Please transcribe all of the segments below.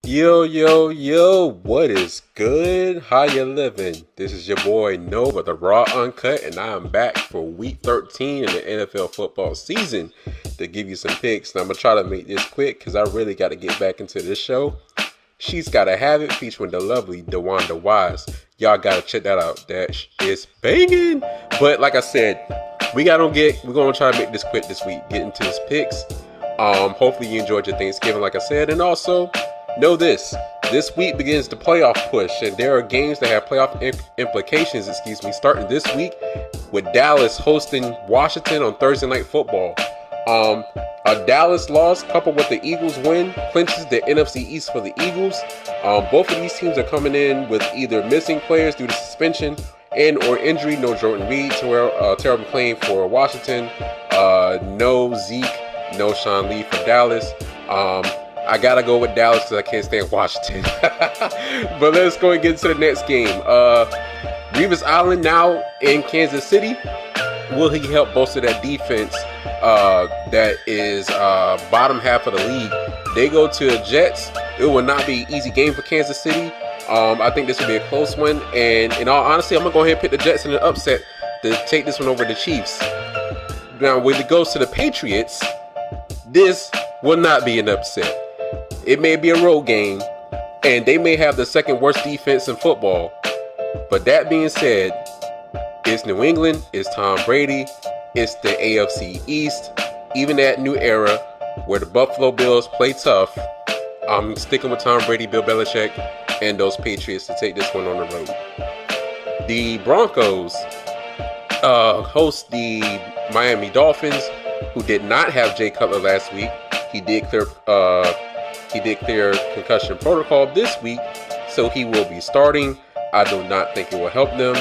Yo, yo, yo, what is good? How you living? This is your boy Nova, the Raw Uncut, and I am back for week 13 in the NFL football season to give you some picks. And I'm going to try to make this quick because I really got to get back into this show. She's Gotta Have It, featuring the lovely DeWanda Wise. Y'all got to check that out. That is banging. But like I said, we're going to try to make this quick this week, get into his picks. Hopefully you enjoyed your Thanksgiving, like I said, and also know this week begins the playoff push, and there are games that have playoff implications, starting this week with Dallas hosting Washington on Thursday Night Football. A Dallas loss coupled with the Eagles win clinches the NFC East for the Eagles. Both of these teams are coming in with either missing players due to suspension and or injury. No Jordan Reed, Terrell McClain for Washington. No Zeke, no Sean Lee for Dallas. I gotta go with Dallas because I can't stand Washington. But let's go and get into the next game. Revis Island now in Kansas City. Will he help bolster that defense that is bottom half of the league? They go to the Jets. It will not be an easy game for Kansas City. I think this will be a close one. And in all honesty, I'm going to go ahead and pick the Jets in an upset to take this one over the Chiefs. Now, when it goes to the Patriots, this will not be an upset. It may be a road game, and they may have the second worst defense in football. But that being said, it's New England, it's Tom Brady, it's the AFC East. Even that new era where the Buffalo Bills play tough, I'm sticking with Tom Brady, Bill Belichick, and those Patriots to take this one on the road. The Broncos host the Miami Dolphins, who did not have Jay Cutler last week. He did clear concussion protocol this week, so he will be starting. I do not think it will help them.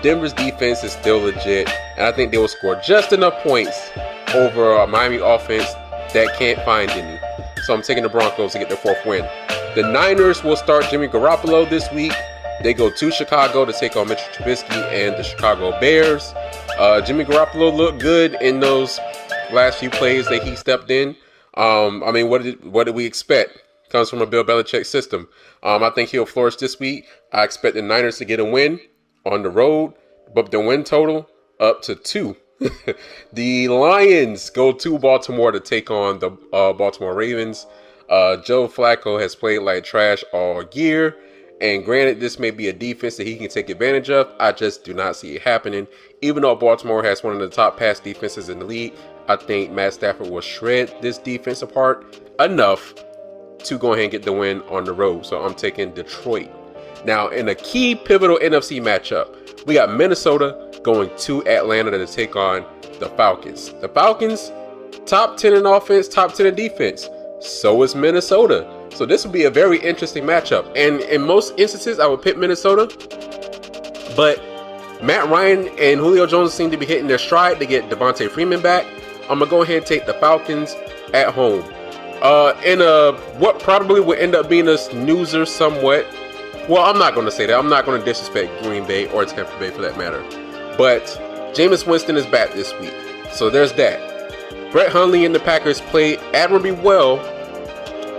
Denver's defense is still legit, and I think they will score just enough points over a Miami offense that can't find any. So I'm taking the Broncos to get their fourth win. The Niners will start Jimmy Garoppolo this week. They go to Chicago to take on Mitchell Trubisky and the Chicago Bears. Jimmy Garoppolo looked good in those last few plays that he stepped in. What did we expect? Comes from a Bill Belichick system. I think he'll flourish this week. I expect the Niners to get a win on the road, but the win total up to 2. The Lions go to Baltimore to take on the Baltimore Ravens. Joe Flacco has played like trash all year, and granted, this may be a defense that he can take advantage of. I just do not see it happening. Even though Baltimore has one of the top pass defenses in the league, I think Matt Stafford will shred this defense apart enough to go ahead and get the win on the road. So I'm taking Detroit. Now, in a key pivotal NFC matchup, we got Minnesota going to Atlanta to take on the Falcons. The Falcons, top 10 in offense, top 10 in defense. So is Minnesota. So this will be a very interesting matchup. And in most instances, I would pick Minnesota. But Matt Ryan and Julio Jones seem to be hitting their stride to get Devontae Freeman back. I'm going to go ahead and take the Falcons at home. In what probably would end up being a snoozer somewhat. Well, I'm not going to say that. I'm not going to disrespect Green Bay or Tampa Bay for that matter. But Jameis Winston is back this week. So there's that. Brett Hundley and the Packers played admirably well,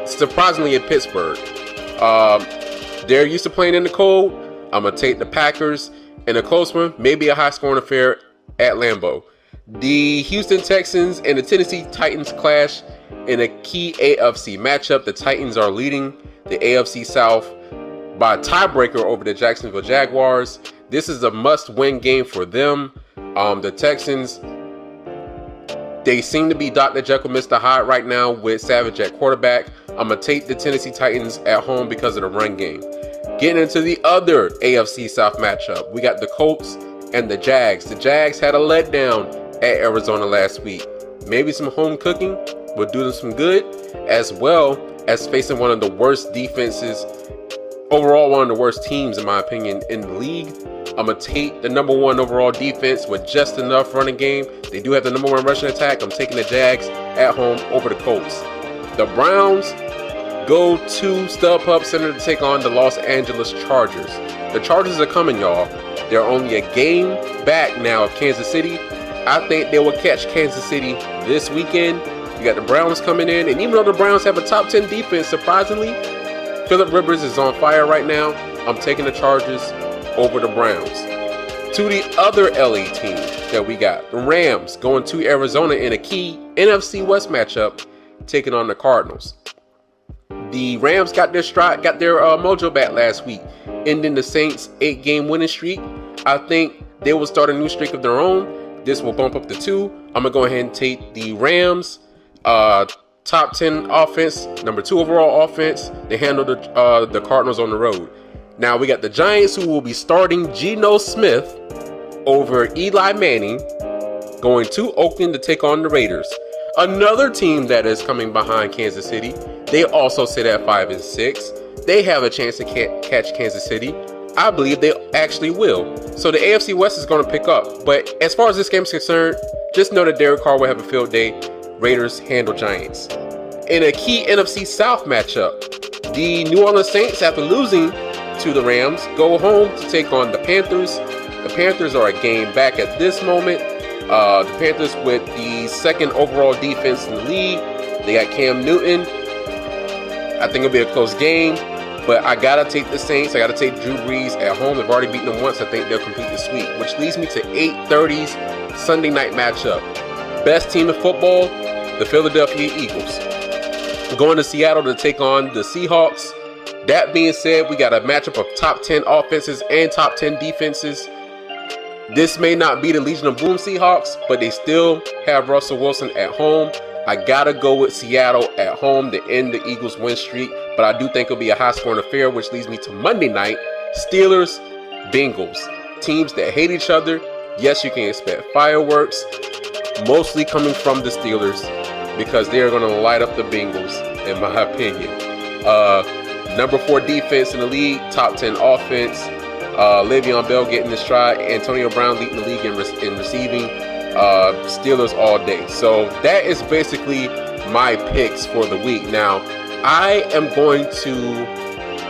surprisingly, in Pittsburgh. They're used to playing in the cold. I'm going to take the Packers in a close one, maybe a high-scoring affair at Lambeau. The Houston Texans and the Tennessee Titans clash in a key AFC matchup. The Titans are leading the AFC South by a tiebreaker over the Jacksonville Jaguars. This is a must-win game for them. The Texans, they seem to be Dr. Jekyll, Mr. Hyde right now with Savage at quarterback. I'm going to take the Tennessee Titans at home because of the run game. Getting into the other AFC South matchup, we got the Colts and the Jags. The Jags had a letdown at Arizona last week. Maybe some home cooking will do them some good, as well as facing one of the worst defenses, overall one of the worst teams in my opinion in the league. I'm going to take the number 1 overall defense with just enough running game. They do have the number 1 rushing attack. I'm taking the Jags at home over the Colts. The Browns go to StubHub Center to take on the Los Angeles Chargers. The Chargers are coming, y'all. They're only a game back now of Kansas City. I think they will catch Kansas City this weekend. You got the Browns coming in, and even though the Browns have a top 10 defense, surprisingly, Phillip Rivers is on fire right now. I'm taking the Chargers over the Browns. To the other LA team that we got, the Rams going to Arizona in a key NFC West matchup, taking on the Cardinals. The Rams got their stride, got their mojo back last week, ending the Saints' 8-game winning streak. I think they will start a new streak of their own. This will bump up to 2. I'm gonna go ahead and take the Rams. Top 10 offense, number 2 overall offense. They handled the Cardinals on the road. Now we got the Giants, who will be starting Geno Smith over Eli Manning, going to Oakland to take on the Raiders. Another team that is coming behind Kansas City. They also sit at 5-6. They have a chance to catch Kansas City. I believe they actually will. So the AFC West is going to pick up. But as far as this game is concerned, just know that Derek Carr will have a field day. Raiders handle Giants. In a key NFC South matchup, the New Orleans Saints, after losing to the Rams, go home to take on the Panthers. The Panthers are a game back at this moment. The Panthers with the 2nd overall defense in the league. They got Cam Newton. I think it'll be a close game, but I gotta take the Saints. I gotta take Drew Brees at home. They've already beaten them once. I think they'll complete the sweep, which leads me to 8:30's Sunday night matchup. Best team in football, the Philadelphia Eagles, going to Seattle to take on the Seahawks. That being said, we got a matchup of top 10 offenses and top 10 defenses. This may not be the Legion of Boom Seahawks, but they still have Russell Wilson at home. I gotta go with Seattle at home to end the Eagles' win streak, but I do think it'll be a high-scoring affair, which leads me to Monday night, Steelers, Bengals. Teams that hate each other. Yes, you can expect fireworks, mostly coming from the Steelers, because they are going to light up the Bengals, in my opinion. Number 4 defense in the league, top 10 offense. Le'Veon Bell getting the stride. Antonio Brown leading the league in receiving. Steelers all day. So that is basically my picks for the week. Now, I am going to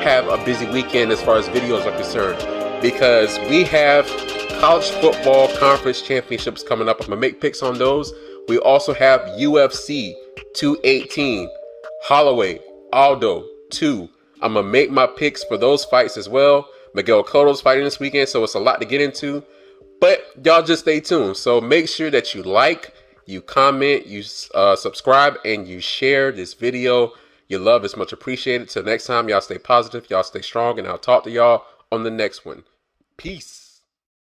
have a busy weekend as far as videos are concerned, because we have college football conference championships coming up. I'm going to make picks on those. We also have UFC 218, Holloway, Aldo 2. I'm going to make my picks for those fights as well. Miguel Cotto's fighting this weekend, so it's a lot to get into. But y'all just stay tuned. So make sure that you like, you comment, you subscribe, and you share this video. Your love is much appreciated. Till next time, y'all stay positive, y'all stay strong, and I'll talk to y'all on the next one. Peace.